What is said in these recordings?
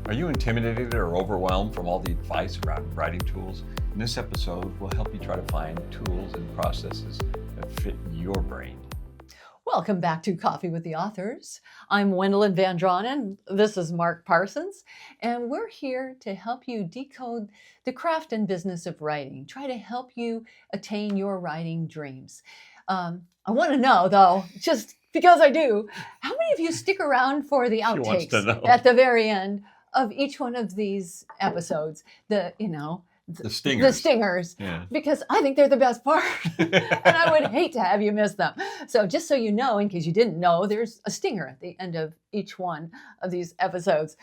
Are you intimidated or overwhelmed from all the advice around writing tools? In this episode, we'll help you try to find tools and processes that fit your brain. Welcome back to Coffee with the Authors. I'm Wendelin Van Draanen. This is Mark Parsons, and we're here to help you decode the craft and business of writing, try to help you attain your writing dreams. I want to know, though, just because I do, how many of you stick around for the outtakes at the very end of each one of these episodes? The stingers, yeah. Because I think they're the best part, and I would hate to have you miss them. So just so you know, in case you didn't know, there's a stinger at the end of each one of these episodes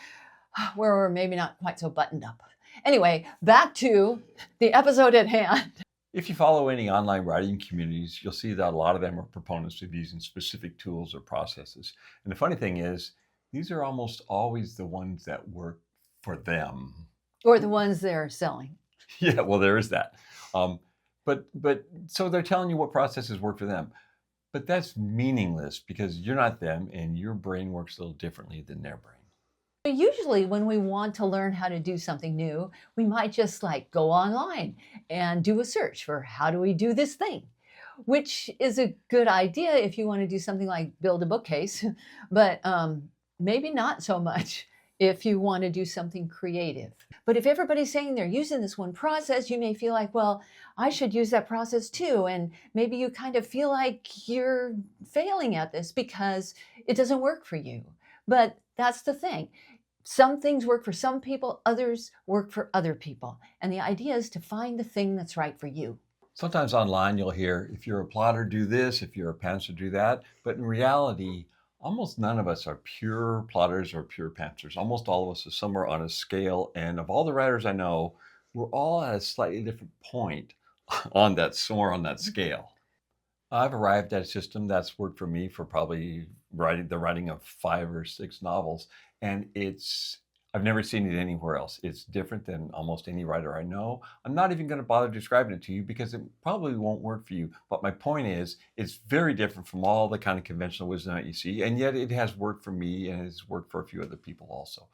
where we're maybe not quite so buttoned up. Anyway, back to the episode at hand. If you follow any online writing communities, you'll see that a lot of them are proponents of using specific tools or processes. And the funny thing is, these are almost always the ones that work for them. Or the ones they're selling. Yeah, well, there is that. But so they're telling you what processes work for them. But that's meaningless because you're not them and your brain works a little differently than their brain. Usually when we want to learn how to do something new, we might just go online and do a search for how do we do this thing, which is a good idea if you want to do something like build a bookcase, but maybe not so much if you want to do something creative. But if everybody's saying they're using this one process, you may feel like, well, I should use that process too. And maybe you kind of feel like you're failing at this because it doesn't work for you. But that's the thing. Some things work for some people, others work for other people. And the idea is to find the thing that's right for you. Sometimes online you'll hear, if you're a plotter, do this, if you're a pantser, do that. But in reality, almost none of us are pure plotters or pure pantsers. Almost all of us are somewhere on a scale. And of all the writers I know, we're all at a slightly different point on that scale. I've arrived at a system that's worked for me for probably the writing of 5 or 6 novels. And I've never seen it anywhere else. It's different than almost any writer I know. I'm not even going to bother describing it to you because it probably won't work for you. But my point is, it's very different from all the kind of conventional wisdom that you see. And yet it has worked for me and it's worked for a few other people also.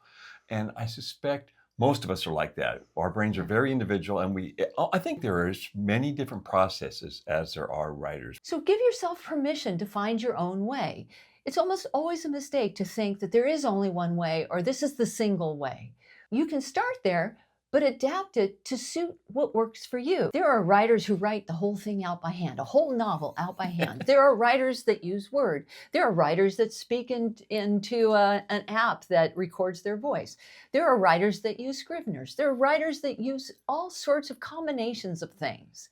And I suspect most of us are like that. Our brains are very individual, and I think there are as many different processes as there are writers. So give yourself permission to find your own way. It's almost always a mistake to think that there is only one way or this is the single way. You can start there, but adapt it to suit what works for you. There are writers who write the whole thing out by hand, a whole novel out by hand. There are writers that use Word. There are writers that speak into an app that records their voice. There are writers that use Scriveners. There are writers that use all sorts of combinations of things.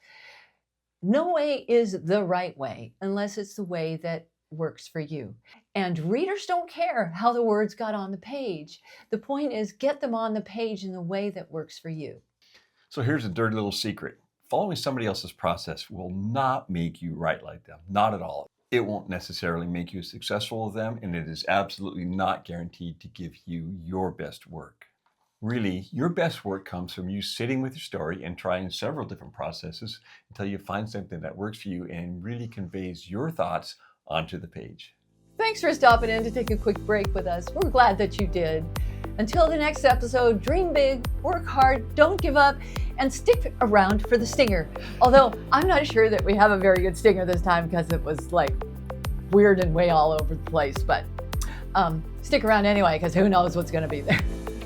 No way is the right way unless it's the way that works for you. And readers don't care how the words got on the page. The point is, get them on the page in the way that works for you. So here's a dirty little secret. Following somebody else's process will not make you write like them. Not at all. It won't necessarily make you successful with them, and it is absolutely not guaranteed to give you your best work. Really, your best work comes from you sitting with your story and trying several different processes until you find something that works for you and really conveys your thoughts onto the page. Thanks for stopping in to take a quick break with us. We're glad that you did. Until the next episode, dream big, work hard, don't give up, and stick around for the stinger. Although I'm not sure that we have a very good stinger this time because it was weird and way all over the place. But stick around anyway because who knows what's going to be there.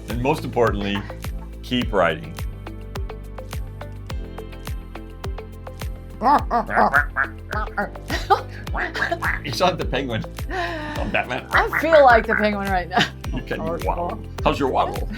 And most importantly, keep writing. You sound like the penguin on Batman. I feel like the penguin right now. Okay, wow. How's your waddle?